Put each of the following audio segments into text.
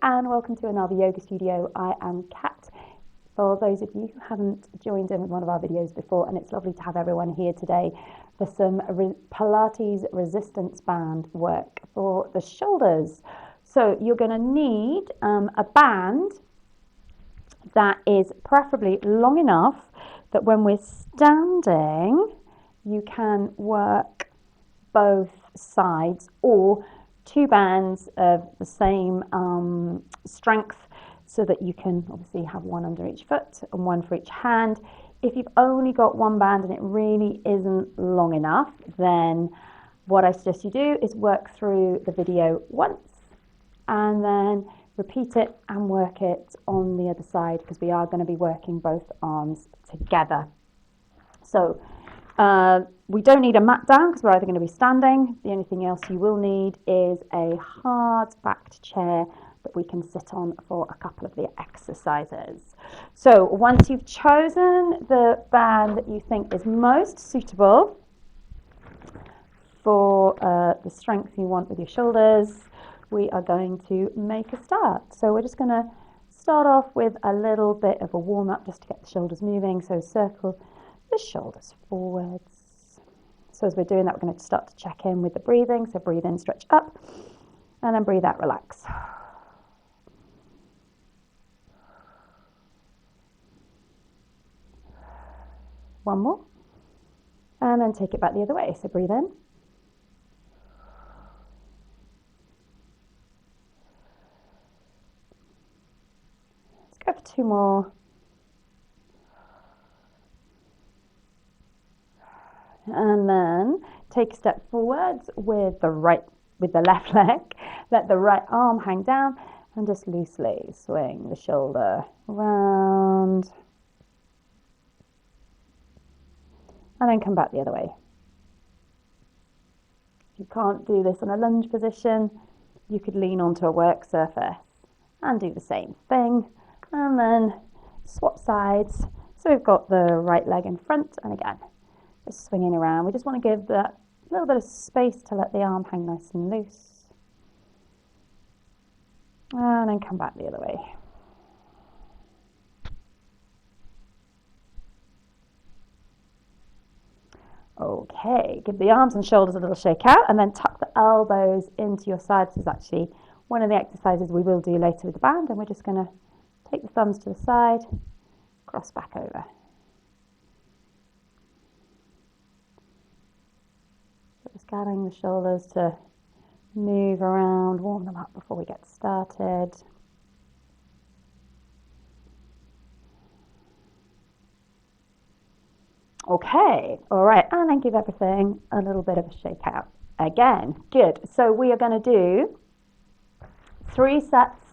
and welcome to another yoga studio. I am Kat. For those of you who haven't joined in with one of our videos before, and it's lovely to have everyone here today for some Pilates resistance band work for the shoulders. So you're going to need a band that is preferably long enough that when we're standing you can work both sides, or two bands of the same strength, so that you can obviously have one under each foot and one for each hand. If you've only got one band and it really isn't long enough, then what I suggest you do is work through the video once and then repeat it and work it on the other side, because we are going to be working both arms together. So we don't need a mat down because we're either going to be standing. The only thing else you will need is a hard-backed chair that we can sit on for a couple of the exercises. So once you've chosen the band that you think is most suitable for the strength you want with your shoulders, we are going to make a start. So we're just going to start off with a little bit of a warm-up just to get the shoulders moving. So circle the shoulders forwards. So as we're doing that, we're going to start to check in with the breathing. So breathe in, stretch up, and then breathe out, relax. One more, and then take it back the other way. So breathe in, let's go for two more. And then take a step forwards with the left leg. Let the right arm hang down and just loosely swing the shoulder round. And then come back the other way. If you can't do this in a lunge position, you could lean onto a work surface and do the same thing. And then swap sides. So we've got the right leg in front, and again, just swinging around. We just want to give that little bit of space to let the arm hang nice and loose. And then come back the other way. Okay, give the arms and shoulders a little shake out, and then tuck the elbows into your sides. This is actually one of the exercises we will do later with the band, and we're just going to take the thumbs to the side, cross back over. Just getting the shoulders to move around, warm them up before we get started. Okay, all right, and then give everything a little bit of a shake out again. Good. So we are going to do 3 sets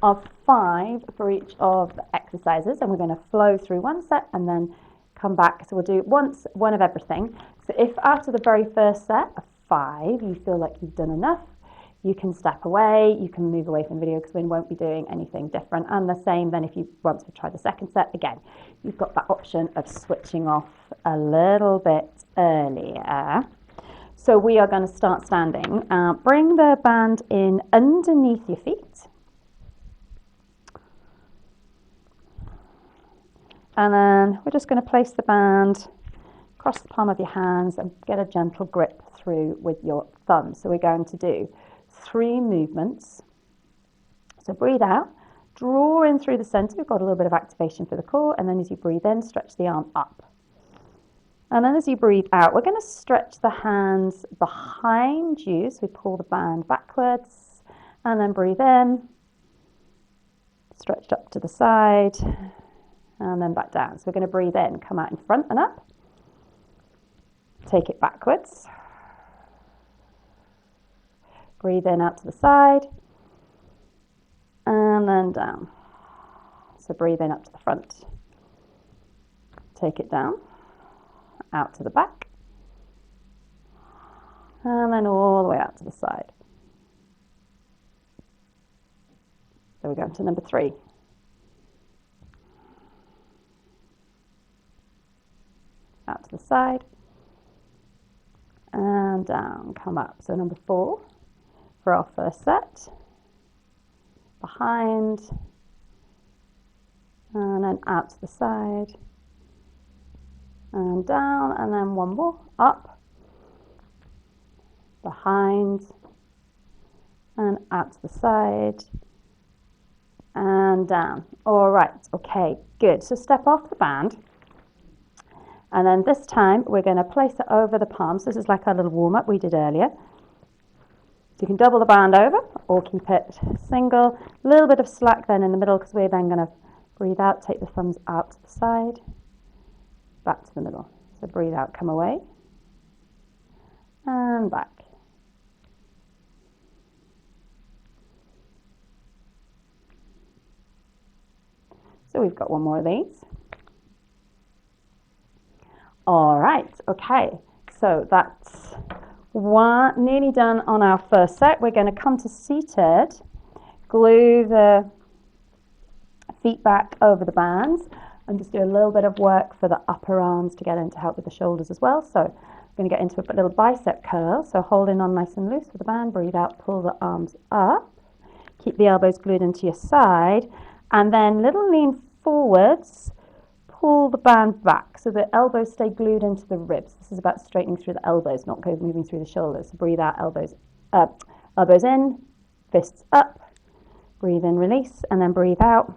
of 5 for each of the exercises, and we're going to flow through one set and then come back. So we'll do one of everything. So if after the very first set of 5 you feel like you've done enough, you can step away, you can move away from the video because we won't be doing anything different. And the same then once we've tried the second set, again, you've got that option of switching off a little bit earlier. So we are going to start standing. Bring the band in underneath your feet. And then we're just going to place the band across the palm of your hands and get a gentle grip through with your thumb. So we're going to do 3 movements. So breathe out, draw in through the center. We've got a little bit of activation for the core, and then as you breathe in, stretch the arm up. And then as you breathe out, we're going to stretch the hands behind you. So we pull the band backwards, and then breathe in, stretched up to the side, and then back down. So we're going to breathe in, come out in front and up, take it backwards, breathe in out to the side, and then down. So breathe in up to the front, take it down, out to the back, and then all the way out to the side. So we're going to number 3. Out to the side, and down, come up. So number 4 for our first set. behind, and then out to the side, and down, and then one more, up, behind, and out to the side, and down. All right, okay, good. So step off the band, and then this time we're going to place it over the palms. This is like our little warm-up we did earlier. So you can double the band over or keep it single. A little bit of slack then in the middle, because we're then going to breathe out, take the thumbs out to the side, back to the middle. So breathe out, come away, and back. So we've got one more of these. All right, okay, so that's nearly done on our first set. We're going to come to seated, glue the feet back over the bands, and just do a little bit of work for the upper arms to get in to help with the shoulders as well. So I'm going to get into a little bicep curl. So holding on nice and loose with the band, breathe out, pull the arms up, keep the elbows glued into your side, and then little lean forwards, pull the band back so the elbows stay glued into the ribs. This is about straightening through the elbows, not moving through the shoulders. So breathe out, elbows in, fists up, breathe in, release, and then breathe out.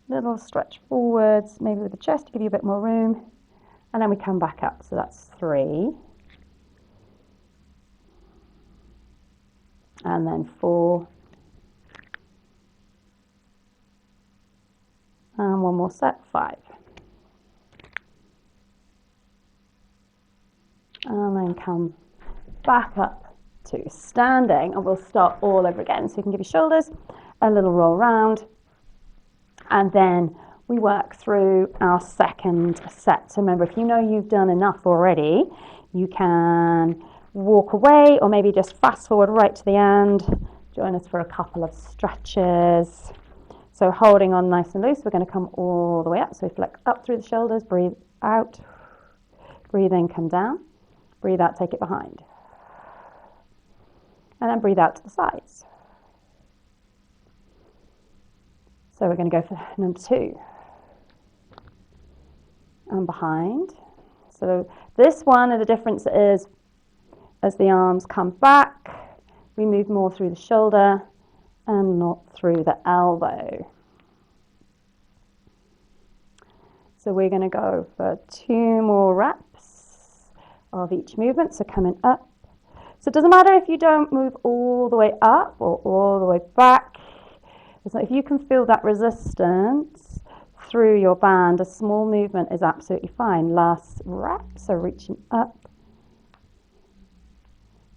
Little stretch forwards, maybe with the chest to give you a bit more room, and then we come back up. So that's 3, and then 4, and one more set, 5. And then come back up to standing, and we'll start all over again. So you can give your shoulders a little roll round, and then we work through our second set. So remember, if you know you've done enough already, you can walk away or maybe just fast forward right to the end. Join us for a couple of stretches. So holding on nice and loose, we're going to come all the way up. So we flex up through the shoulders, breathe out, breathe in, come down, breathe out, take it behind. And then breathe out to the sides. So we're going to go for number 2. And behind. So this one, the difference is as the arms come back, we move more through the shoulder and not through the elbow. So we're going to go for 2 more reps of each movement. So coming up. So it doesn't matter if you don't move all the way up or all the way back. So if you can feel that resistance through your band, a small movement is absolutely fine. Last rep, so reaching up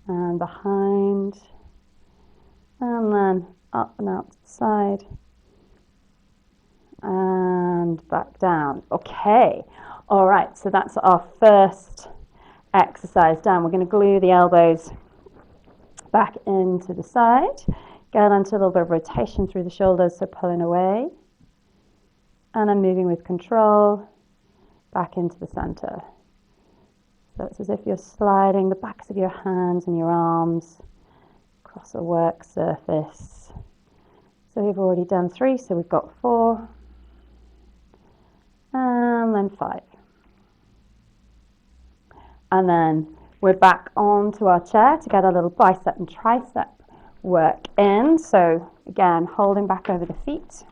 and behind, and then up and out to the side, and back down. Okay, all right, so that's our first exercise done. We're going to glue the elbows back into the side. Get onto a little bit of rotation through the shoulders, so pulling away. And then moving with control back into the center. So it's as if you're sliding the backs of your hands and your arms across a work surface. So we've already done 3, so we've got 4. And then 5. And then we're back onto our chair to get a little bicep and tricep work in. So again, holding back over the feet.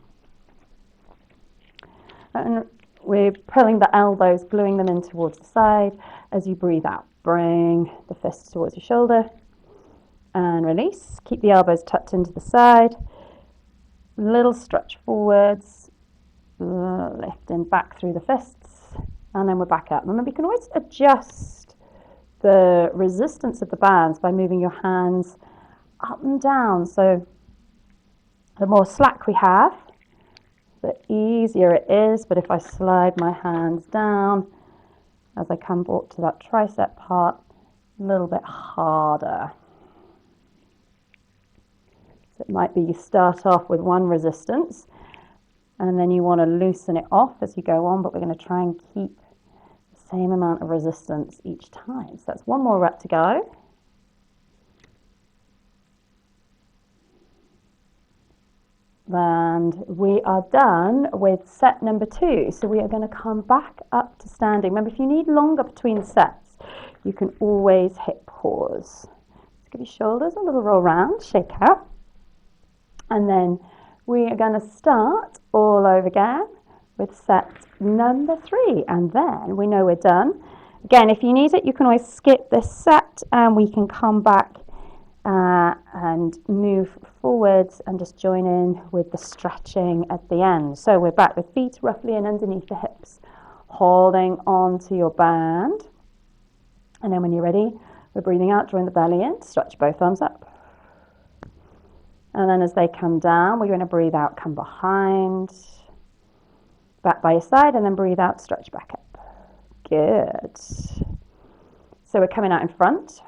And we're pulling the elbows, gluing them in towards the side as you breathe out. Bring the fists towards your shoulder and release. Keep the elbows tucked into the side. Little stretch forwards, lifting back through the fists, and then we're back up. Remember, you can always adjust the resistance of the bands by moving your hands up and down. So the more slack we have, the easier it is. But if I slide my hands down as I come back to that tricep part, a little bit harder. So it might be you start off with one resistance and then you want to loosen it off as you go on, but we're going to try and keep the same amount of resistance each time. So that's one more rep to go. And we are done with set number 2. So we are going to come back up to standing. Remember, if you need longer between sets, you can always hit pause. Just give your shoulders a little roll round, shake out. And then we are going to start all over again with set number 3. And then we know we're done. Again, if you need it, you can always skip this set and we can come back and move forwards and just join in with the stretching at the end. So we're back with feet roughly in underneath the hips, holding on to your band. And then when you're ready, we're breathing out, drawing the belly in, stretch both arms up. And then as they come down, we're going to breathe out, come behind, back by your side, and then breathe out, stretch back up. Good. So we're coming out in front.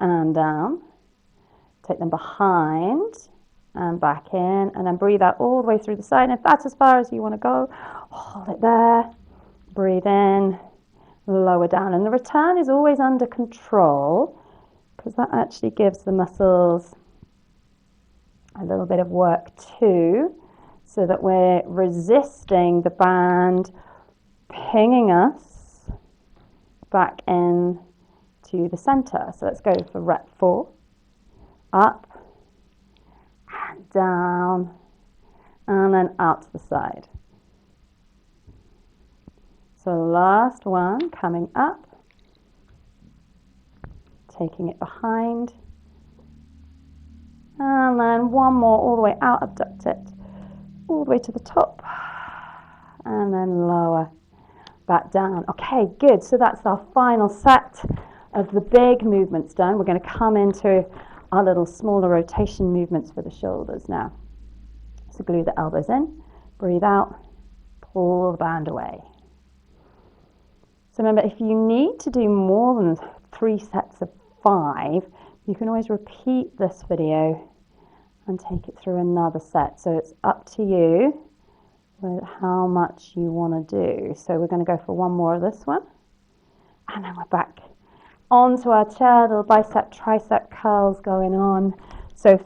And down, take them behind and back in, and then breathe out all the way through the side. And if that's as far as you want to go, hold it there, breathe in, lower down. And the return is always under control because that actually gives the muscles a little bit of work too, so that we're resisting the band pinging us back in to the center. So let's go for rep 4. Up and down and then out to the side. So last one, coming up, taking it behind, and then one more all the way out, abduct it all the way to the top, and then lower back down. Okay, good. So that's our final set of the big movements done. We're going to come into our little smaller rotation movements for the shoulders now. So glue the elbows in, breathe out, pull the band away. So remember, if you need to do more than 3 sets of 5, you can always repeat this video and take it through another set. So it's up to you with how much you want to do. So we're going to go for one more of this one, and then we're back onto our chair, little bicep, tricep curls going on. So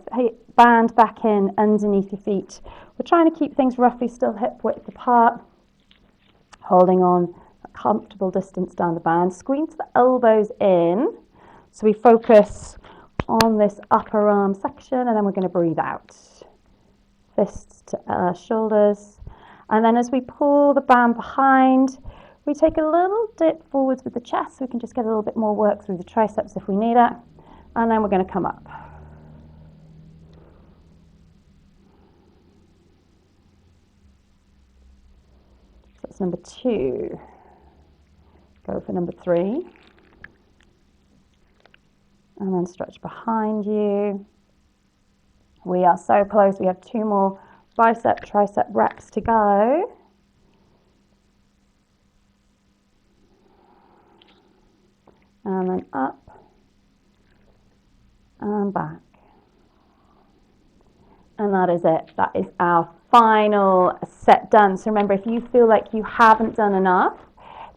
band back in underneath your feet. We're trying to keep things roughly still hip width apart, holding on a comfortable distance down the band. Squeeze the elbows in, so we focus on this upper arm section, and then we're going to breathe out. Fists to shoulders. And then as we pull the band behind, we take a little dip forwards with the chest so we can just get a little bit more work through the triceps if we need it. And then we're going to come up. So that's number 2. Go for number 3. And then stretch behind you. We are so close. We have 2 more bicep, tricep reps to go. And then up and back. And that is it. That is our final set done. So remember, if you feel like you haven't done enough,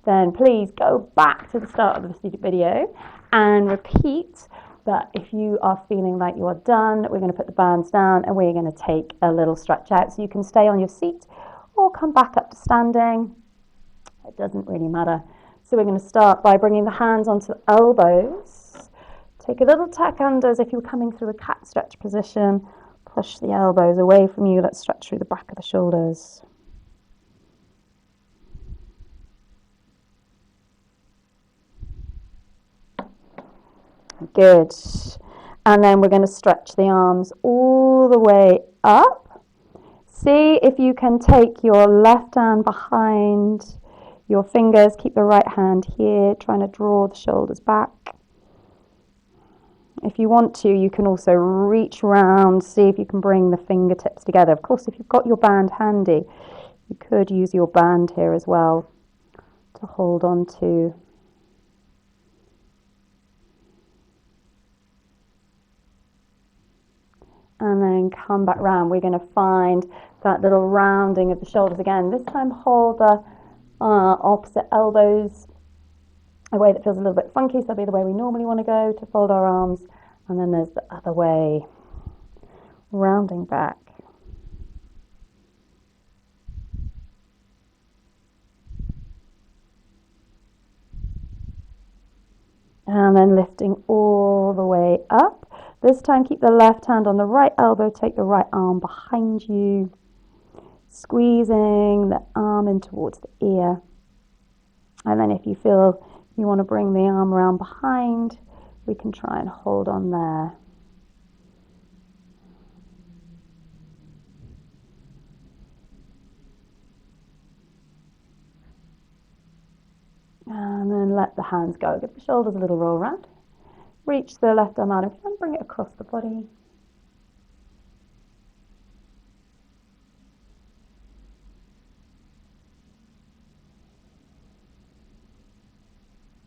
then please go back to the start of the video and repeat. But if you are feeling like you are done, we're going to put the bands down and we're going to take a little stretch out. So you can stay on your seat or come back up to standing. It doesn't really matter. So we're going to start by bringing the hands onto the elbows. Take a little tack under as if you were coming through a cat stretch position. Push the elbows away from you. Let's stretch through the back of the shoulders. Good. And then we're going to stretch the arms all the way up. See if you can take your left hand behind your fingers. Keep the right hand here, trying to draw the shoulders back. If you want to, you can also reach around, see if you can bring the fingertips together. Of course, if you've got your band handy, you could use your band here as well to hold on to. And then come back round. We're going to find that little rounding of the shoulders again. This time hold the opposite elbows a way that feels a little bit funky. So that'll be the way we normally want to go to fold our arms. And then there's the other way. rounding back. And then lifting all the way up. This time keep the left hand on the right elbow, take the right arm behind you, squeezing the arm in towards the ear. And then if you feel you want to bring the arm around behind, we can try and hold on there. And then let the hands go. Give the shoulders a little roll around. Reach the left arm out and bring it across the body.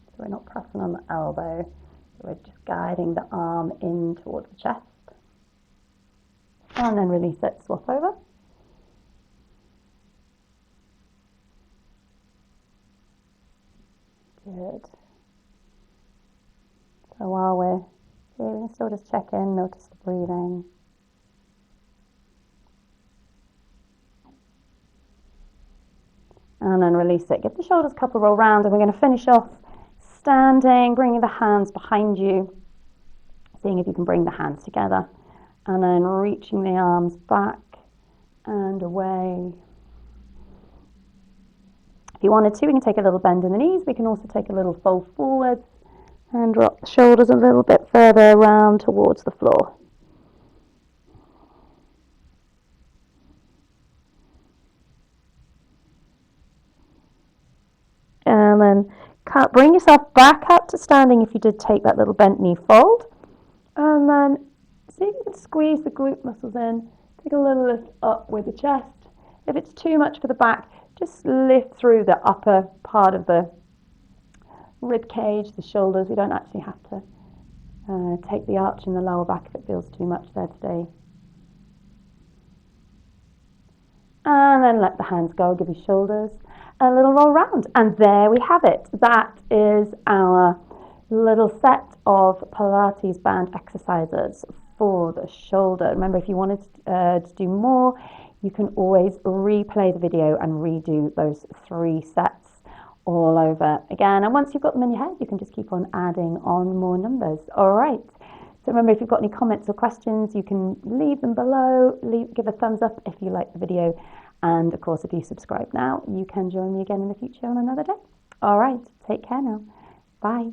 So we're not pressing on the elbow, we're just guiding the arm in towards the chest. And then release it, swap over. Good. So while we're here, we can still just check in, notice the breathing. And then release it. Give the shoulders a couple roll round, and we're going to finish off standing, bringing the hands behind you, seeing if you can bring the hands together, and then reaching the arms back and away. If you wanted to, we can take a little bend in the knees. We can also take a little fold forwards and drop the shoulders a little bit further around towards the floor. And then bring yourself back up to standing if you did take that little bent knee fold. And then see if you can squeeze the glute muscles in. Take a little lift up with the chest. If it's too much for the back, just lift through the upper part of the rib cage, the shoulders. We don't actually have to take the arch in the lower back if it feels too much there today. And then let the hands go, give your shoulders a little roll round. And there we have it. That is our little set of Pilates band exercises for the shoulder. Remember, if you wanted to do more, you can always replay the video and redo those 3 sets all over again. And once you've got them in your head, you can just keep on adding on more numbers. All right. So remember, if you've got any comments or questions, you can leave them below. Give a thumbs up if you like the video. And of course, if you subscribe now, you can join me again in the future on another day. All right. Take care now. Bye.